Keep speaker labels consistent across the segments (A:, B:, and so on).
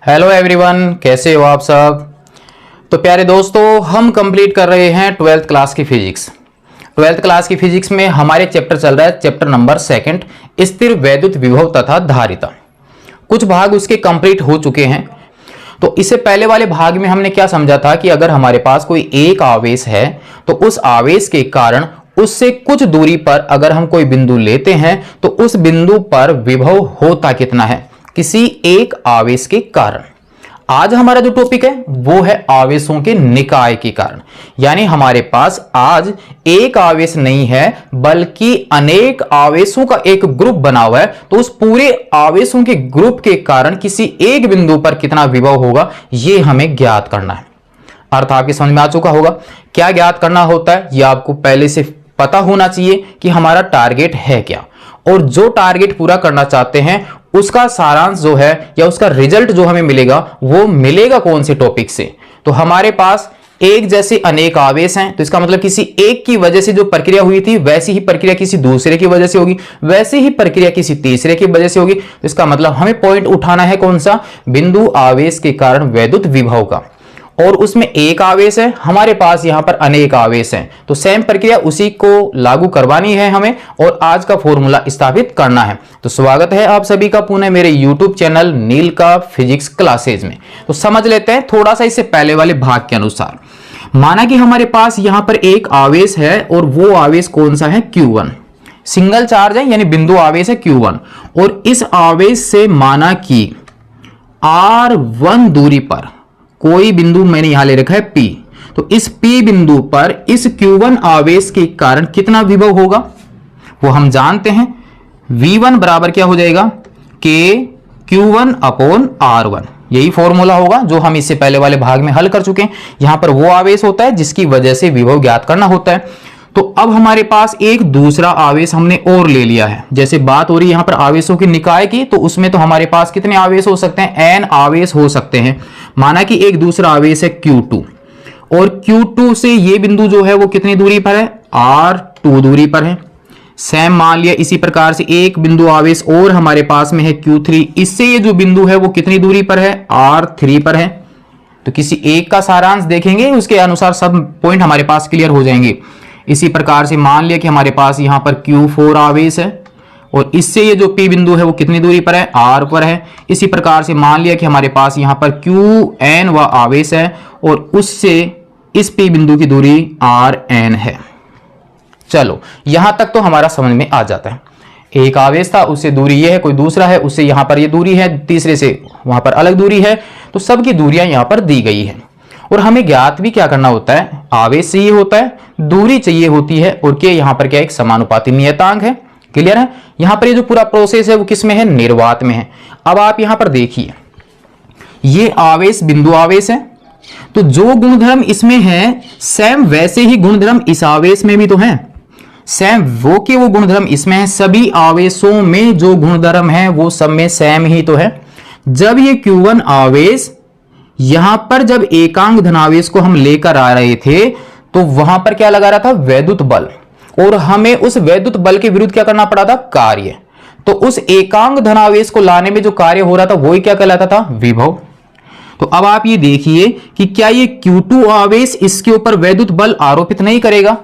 A: Hello everyone, कैसे हो आप सब। तो प्यारे दोस्तों, हम कंप्लीट कर रहे हैं 12th क्लास की फिजिक्स। 12th क्लास की फिजिक्स में हमारे चैप्टर चल रहा है चैप्टर नंबर 2, स्थिर वैद्युत विभव तथा धारिता। कुछ भाग उसके कंप्लीट हो चुके हैं। तो इससे पहले वाले भाग में हमने क्या समझा था कि अगर हमारे पास कोई एक आवेश है तो उस आवेश के कारण उससे कुछ दूरी पर अगर हम कोई बिंदु लेते हैं तो उस बिंदु पर विभव होता कितना है किसी एक आवेश के कारण। आज हमारा जो टॉपिक है वो है आवेशों के निकाय के कारण। यानी हमारे पास आज एक आवेश नहीं है बल्कि अनेक आवेशों का एक ग्रुप बना हुआ है। तो उस पूरे आवेशों के ग्रुप के कारण किसी एक बिंदु पर कितना विभव होगा ये हमें ज्ञात करना है। अर्थ आपके समझ में आ चुका होगा। क्या ज्ञात करना होता है ये आपको पहले से पता होना चाहिए कि हमारा टारगेट है क्या, और जो टारगेट पूरा करना चाहते हैं उसका सारांश जो है या उसका रिजल्ट जो हमें मिलेगा वो मिलेगा कौन से टॉपिक से। तो हमारे पास एक जैसे अनेक आवेश हैं, तो इसका मतलब किसी एक की वजह से जो प्रक्रिया हुई थी वैसी ही प्रक्रिया किसी दूसरे की वजह से होगी, वैसी ही प्रक्रिया किसी तीसरे की वजह से होगी। तो इसका मतलब हमें पॉइंट उठाना है कौन सा, बिंदु आवेश के कारण वैद्युत विभव का। और उसमें एक आवेश है, हमारे पास यहां पर अनेक आवेश हैं, तो सेम प्रक्रिया उसी को लागू करवानी है हमें और आज का फॉर्मूला स्थापित करना है। तो स्वागत है आप सभी का पुनः मेरे YouTube चैनल नील का फिजिक्स क्लासेज में। तो समझ लेते हैं थोड़ा सा इससे पहले वाले भाग के अनुसार। माना कि हमारे पास यहां पर एक आवेश है और वो आवेश कौन सा है, Q1 सिंगल चार्ज है, यानी बिंदु आवेश है Q1। और इस आवेश से माना कि R1 दूरी पर कोई बिंदु मैंने यहां ले रखा है P, तो इस P बिंदु पर इस Q1 आवेश के कारण कितना विभव होगा वो हम जानते हैं। V1 बराबर क्या हो जाएगा, K Q1 अपॉन R1। यही फॉर्मूला होगा जो हम इससे पहले वाले भाग में हल कर चुके हैं। यहां पर वो आवेश होता है जिसकी वजह से विभव ज्ञात करना होता है। तो अब हमारे पास एक दूसरा आवेश हमने और ले लिया है। जैसे बात हो रही है यहां पर आवेशों के निकाय की, तो उसमें तो हमारे पास कितने आवेश हो सकते हैं, n आवेश हो सकते हैं। माना कि एक दूसरा आवेश है Q2 और Q2 से ये बिंदु जो है वो कितनी दूरी पर है, R2 दूरी पर है। सेम मान लिया इसी प्रकार से एक बिंदु आवेश और हमारे पास में है Q3, इससे ये जो बिंदु है वो कितनी दूरी पर है, R3 पर है। तो किसी एक का सारांश देखेंगे उसके अनुसार सब पॉइंट हमारे पास क्लियर हो जाएंगे। इसी प्रकार से मान लिया कि हमारे पास यहां पर Q4 आवेश है और इससे ये जो P बिंदु है वो कितनी दूरी पर है, R पर है। इसी प्रकार से मान लिया कि हमारे पास यहां पर QN व आवेश है और उससे इस P बिंदु की दूरी RN है। चलो यहां तक तो हमारा समझ में आ जाता है। एक आवेश था, उससे दूरी ये है, कोई दूसरा है उससे यहां पर ये दूरी है, तीसरे से वहां पर अलग दूरी है। तो सबकी दूरियां यहां पर दी गई है। और हमें ज्ञात भी क्या करना होता है, आवेश चाहिए होता है, दूरी चाहिए होती है, और के यहां पर क्या एक समानुपाती नियतांक है। क्लियर है। यहां पर ये जो पूरा प्रोसेस है वो किस में है, निर्वात में है। अब आप यहां पर देखिए ये आवेश बिंदु आवेश है, तो जो गुणधर्म इसमें है सेम वैसे ही गुणधर्म इस आवेश में भी तो है। सेम वो के वो गुणधर्म इसमें है, सभी आवेशों में जो गुणधर्म है वो सब में सेम ही तो है। जब ये Q1 आवेश यहां पर जब एकांक धनावेश को हम लेकर आ रहे थे तो वहां पर क्या लगा रहा था, वैद्युत बल, और हमें उस वैद्युत बल के विरुद्ध क्या करना पड़ा था, कार्य। तो उस एकांक धनावेश को लाने में जो कार्य हो रहा था वही क्या कहलाता था, विभव। तो अब आप ये देखिए कि क्या ये Q2 आवेश इसके ऊपर वैद्युत बल आरोपित नहीं करेगा,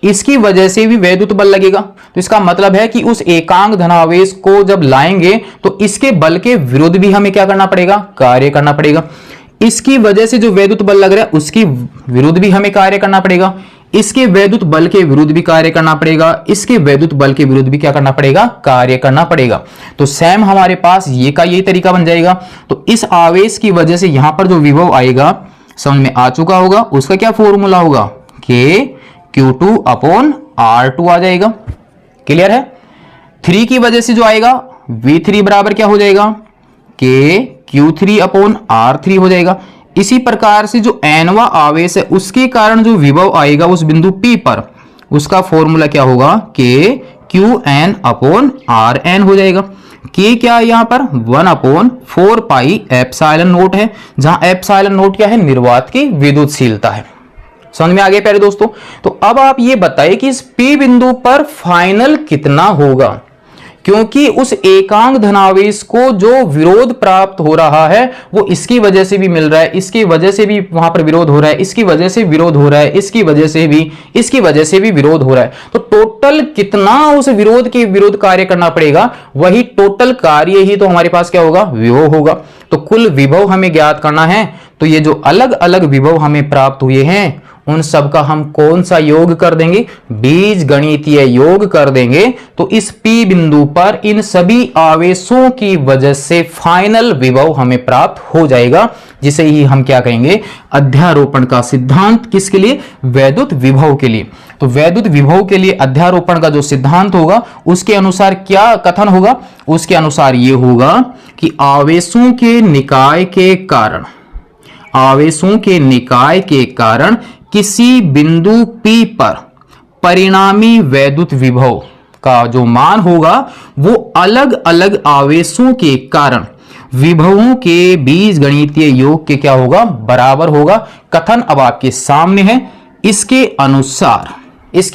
A: इसकी वजह से भी वैद्युत बल लगेगा। तो इसका मतलब है कि उस एकांक धनावेश को जब लाएंगे तो इसके बल के विरुद्ध भी हमें क्या करना पड़ेगा, कार्य करना पड़ेगा। इसकी वजह से जो वैद्युत बल लग रहा है उसकी विरुद्ध भी हमें कार्य करना पड़ेगा, इसके वैद्युत बल के विरुद्ध भी कार्य करना पड़ेगा, इसके वैद्युत बल के विरुद्ध भी क्या करना पड़ेगा, कार्य करना पड़ेगा। तो सेम हमारे पास ये का यही तरीका बन जाएगा। तो इस आवेश की वजह से यहां पर जो विभव आएगा समझ में आ चुका होगा, उसका क्या फॉर्मूला होगा, K Q2 अपॉन R2 आ जाएगा। क्लियर है। 3 की वजह से जो आएगा V3 बराबर क्या हो जाएगा, K Q3 अपॉन R3 हो जाएगा। इसी प्रकार से जो Nवा आवेश है उसके कारण जो विभव आएगा उस बिंदु P पर, उसका फॉर्मूला क्या होगा, K QN अपॉन RN हो जाएगा। K क्या है यहां पर, 1 अपॉन 4 पाई एप्सिलॉन नोट है, जहां एप्सिलॉन नोट क्या है, निर्वात की विद्युतशीलता है। समझ में आ गया प्यारे दोस्तों। तो अब आप ये बताइए कि इस P बिंदु पर फाइनल कितना होगा, क्योंकि उस एकांक धनावेश को जो विरोध प्राप्त हो रहा है वो इसकी वजह से भी मिल रहा है, इसकी वजह से भी वहां पर विरोध हो रहा है, इसकी वजह से विरोध हो रहा है, इसकी वजह से भी विरोध हो रहा है। तो टोटल कितना उस विरोध के विरोध कार्य करना पड़ेगा, वही टोटल कार्य ही तो हमारे पास क्या होगा, विभव होगा। तो कुल विभव हमें ज्ञात करना है, तो ये जो अलग अलग विभव हमें प्राप्त हुए हैं उन सब का हम कौन सा योग कर देंगे, बीज गणितीय योग कर देंगे। तो इस P बिंदु पर इन सभी आवेशों की वजह से फाइनल विभव हमें प्राप्त हो जाएगा, जिसे ही हम क्या कहेंगे, अध्यारोपण का सिद्धांत। किसके लिए, वैद्युत विभव के लिए। तो वैद्युत विभव के लिए अध्यारोपण का जो सिद्धांत होगा उसके अनुसार क्या कथन होगा, उसके अनुसार यह होगा कि आवेशों के निकाय के कारण किसी बिंदु P पर परिणामी वैद्युत विभव का जो मान होगा वो अलग अलग आवेशों के कारण विभवों के बीज गणितीय योग के क्या होगा, बराबर होगा। कथन अब आपके सामने है। इसके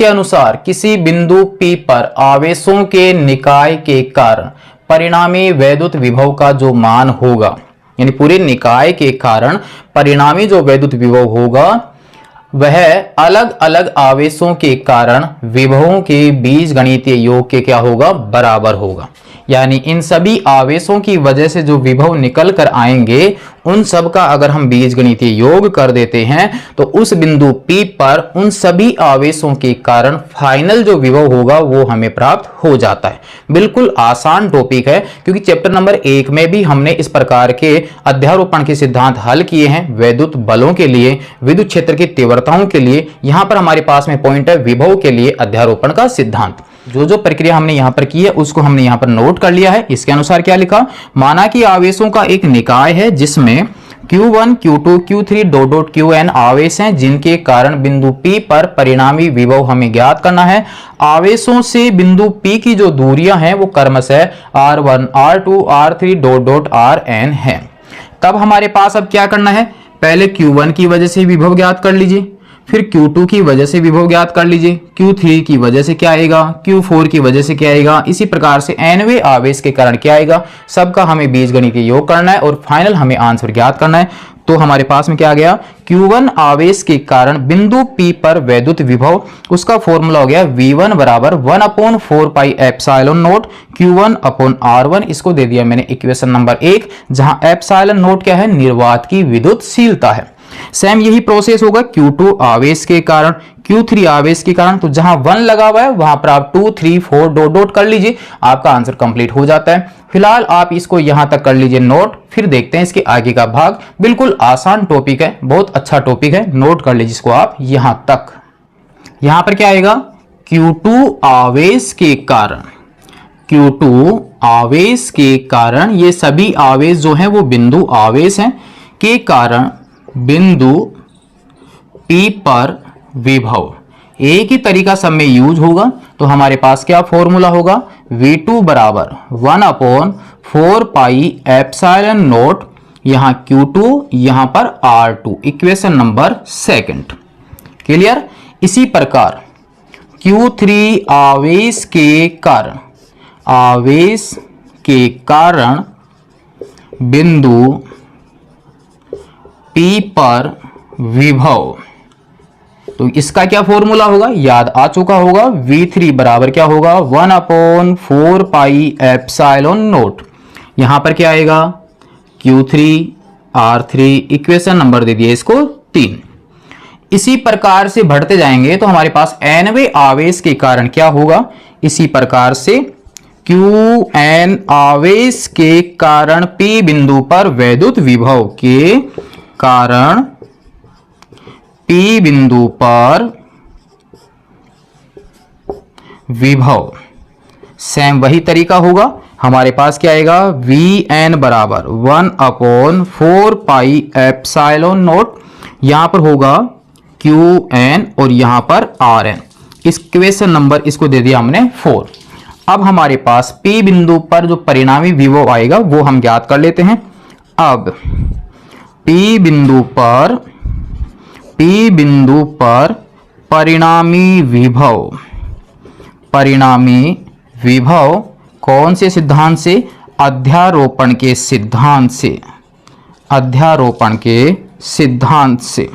A: अनुसार किसी बिंदु P पर आवेशों के निकाय के कारण परिणामी वैद्युत विभव का जो मान होगा, यानी पूरे निकाय के कारण परिणामी जो वैद्युत विभव होगा वह अलग अलग आवेशों के कारण विभवों के बीज गणितीय योग के क्या होगा, बराबर होगा। यानी इन सभी आवेशों की वजह से जो विभव निकल कर आएंगे उन सब का अगर हम बीज गणितीय योग कर देते हैं तो उस बिंदु P पर उन सभी आवेशों के कारण फाइनल जो विभव होगा वो हमें प्राप्त हो जाता है। बिल्कुल आसान टॉपिक है, क्योंकि चैप्टर नंबर 1 में भी हमने इस प्रकार के अध्यारोपण के सिद्धांत हल किए हैं। वैद्युत बलों के लिए, विद्युत क्षेत्र की तीव्रताओं के लिए, यहां पर हमारे पास में पॉइंट है विभव के लिए अध्यारोपण का सिद्धांत। जो प्रक्रिया हमने यहां पर की है उसको हमने यहां पर नोट कर लिया है। इसके अनुसार क्या लिखा, माना कि आवेशों का एक निकाय है जिसमें Q1, Q2, Q3 dot Qn आवेश हैं, जिनके कारण बिंदु P पर परिणामी विभव हमें ज्ञात करना है। आवेशों से बिंदु P की जो दूरियां हैं वो क्रमशः R1, R2, R3 dot Rn है। तब हमारे पास अब क्या करना है, पहले Q1 की वजह से विभव ज्ञात कर लीजिए, फिर Q2 की वजह से विभव ज्ञात कर लीजिए, Q3 की वजह से क्या आएगा, Q4 की वजह से क्या आएगा, इसी प्रकार से nवें आवेश के कारण क्या आएगा, सबका हमें बीजगणितीय योग करना है और फाइनल हमें आंसर ज्ञात करना है। तो हमारे पास में क्या आ गया, Q1 आवेश के कारण बिंदु P पर वैद्युत विभव, उसका फॉर्मूला हो गया V1 बराबर 1/4 pi epsilon note Q1 upon R1। इसको दे दिया मैंने इक्वेशन नंबर 1, जहां एप्सिलॉन नोट क्या है, निर्वात की विद्युतशीलता है। सेम यही प्रोसेस होगा Q2 आवेश के कारण, Q3 आवेश के कारण। तो जहां 1 लगा हुआ है वहां पर आप 2, 3, 4 डॉट कर लीजिए, आपका आंसर कंप्लीट हो जाता है। फिलहाल आप इसको यहां तक कर लीजिए नोट, फिर देखते हैं इसके आगे का भाग। बिल्कुल आसान टॉपिक है, बहुत अच्छा टॉपिक है, नोट कर लीजिए इसको आप यहां तक। यहां पर क्या आएगा, Q2 आवेश के कारण, Q2 आवेश के कारण, ये सभी आवेश जो हैं वो बिंदु आवेश हैं, के कारण बिंदु P पर विभव। एक ही तरीका सब में यूज होगा। तो हमारे पास क्या फॉर्मूला होगा, V2 बराबर 1/4 पाई एप्सिलॉन नोट, यहां Q2 यहां पर R2, इक्वेशन नंबर 2। क्लियर। इसी प्रकार Q3 आवेश के कारण बिंदु P पर विभव, तो इसका क्या फॉर्मूला होगा, याद आ चुका होगा। V3 बराबर क्या होगा, 1/4 पाई एप्सिलॉन नोट, यहां पर क्या आएगा, Q3 R3, इक्वेशन नंबर दे दिए इसको 3। इसी प्रकार से बढ़ते जाएंगे तो हमारे पास nवें आवेश के कारण क्या होगा, इसी प्रकार से Qn आवेश के कारण P बिंदु पर वैद्युत विभव के कारण P बिंदु पर विभव, सेम वही तरीका होगा। हमारे पास क्या आएगा, Vn बराबर 1/4 पाई एप्सिलॉन नोट, यहां पर होगा Qn और यहां पर Rn। इस इक्वेशन नंबर इसको दे दिया हमने 4। अब हमारे पास P बिंदु पर जो परिणामी विभव आएगा वो हम ज्ञात कर लेते हैं। अब P बिंदु पर परिणामी विभव कौन से सिद्धांत से? अध्यारोपण के सिद्धांत से, अध्यारोपण के सिद्धांत से।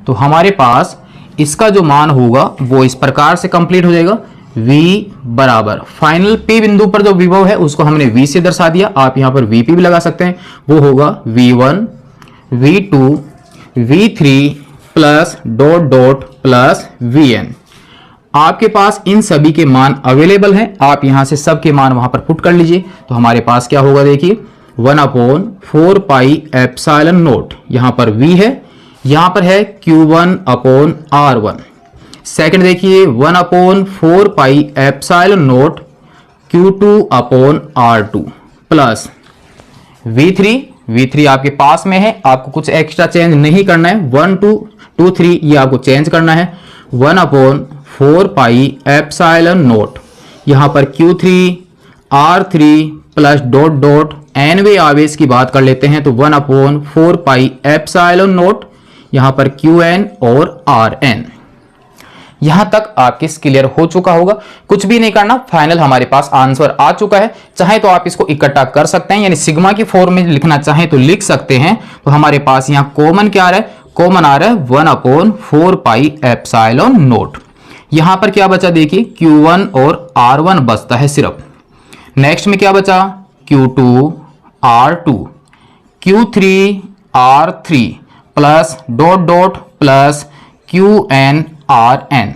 A: तो हमारे पास इसका जो मान होगा वो इस प्रकार से कंप्लीट हो जाएगा। V बराबर फाइनल P बिंदु पर जो विभव है उसको हमने V से दर्शा दिया, आप यहां पर VP भी लगा सकते हैं। वो होगा V1 V2 V3 plus dot dot plus Vn। आपके पास इन सभी के मान अवेलेबल हैं, आप यहां से सबके मान वहां पर पुट कर लीजिए। तो हमारे पास क्या होगा, देखिए 1/4 पाई एप्सिलॉन नोट, यहां पर V है, यहां पर है Q1/R1। सेकंड देखिए 1/4 pi epsilon note Q2/R2 plus V3 आपके पास में है, आपको कुछ एक्स्ट्रा चेंज नहीं करना है, 1 2 2 3 ये आपको चेंज करना है। 1/4 पाई एप्सिलॉन नोट, यहां पर Q3/R3 प्लस डॉट डॉट nवे आवेश की बात कर लेते हैं तो 1/4 पाई एप्सिलॉन नोट, यहां पर Qn और Rn। यहां तक आपके क्लियर हो चुका होगा, कुछ भी नहीं करना, फाइनल हमारे पास आंसर आ चुका है। चाहे तो आप इसको इकट्ठा कर सकते हैं, यानी सिग्मा की फॉर्म में लिखना चाहें तो लिख सकते हैं। तो हमारे पास यहां कॉमन क्या आ रहा है, कॉमन आ रहा है 1/4 पाई एप्सिलॉन नोट। यहां पर क्या बचा, देखिए Q1 और R1 बचता है सिर्फ। नेक्स्ट में क्या बचा, Q2/R2 Q3/R3 plus dot dot plus Qn/Rn।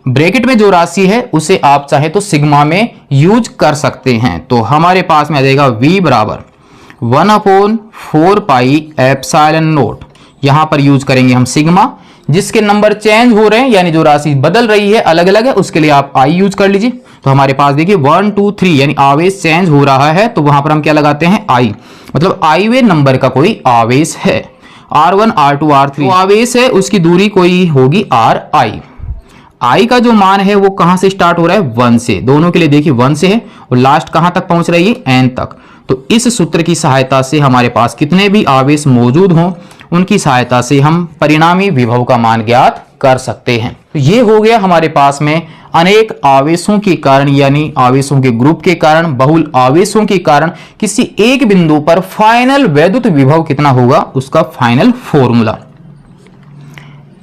A: Bracket में जो राशि है उसे आप चाहे तो सिग्मा में यूज कर सकते हैं। तो हमारे पास में आ जाएगा V बराबर 1/4 पाई एप्सिलॉन नोट, यहां पर यूज करेंगे हम सिग्मा। जिसके नंबर चेंज हो रहे हैं यानी जो राशि बदल रही है अलग अलग है, उसके लिए आप I यूज कर लीजिए। तो हमारे पास देखिए 1 2 3 यानी आवेश चेंज हो रहा है, तो वहां पर हम क्या लगाते हैं I, मतलब I वे नंबर का कोई आवेश है। R1 R2 R3 आवेश है, उसकी दूरी कोई होगी Ri। I का जो मान है वो कहां से स्टार्ट हो रहा है, 1 से, दोनों के लिए देखिए 1 से है, और लास्ट कहां तक पहुंच रही है, n तक। तो इस सूत्र की सहायता से हमारे पास कितने भी आवेश मौजूद हों उनकी सहायता से हम परिणामी विभव का मान ज्ञात कर सकते हैं। तो ये हो गया हमारे पास में अनेक आवेशों के कारण, यानी आवेशों के ग्रुप के कारण, बहुल आवेशों के कारण किसी एक बिंदु पर फाइनल वैद्युत विभव कितना होगा उसका फाइनल फॉर्मूला।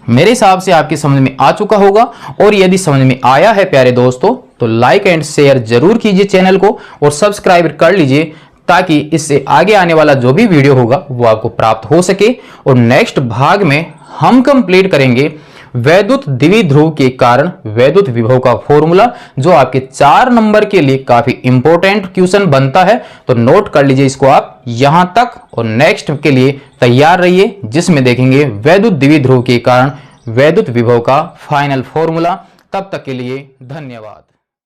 A: मेरे हिसाब से आपकी समझ में आ चुका होगा, और यदि समझ में आया है प्यारे दोस्तों तो लाइक एंड शेयर जरूर कीजिए चैनल को, और सब्सक्राइब कर लीजिए ताकि इससे आगे आने वाला जो भी वीडियो होगा वो आपको प्राप्त हो सके। और नेक्स्ट भाग में हम कंप्लीट करेंगे वैद्युत द्विध्रुव के कारण वैद्युत विभव का फॉर्मूला, जो आपके 4 नंबर के लिए काफी इंपॉर्टेंट क्वेश्चन बनता है। तो नोट कर लीजिए इसको आप यहां तक, और नेक्स्ट के लिए तैयार रहिए जिसमें देखेंगे वैद्युत द्विध्रुव के कारण वैद्युत विभव का फाइनल फॉर्मूला। तब तक के लिए धन्यवाद।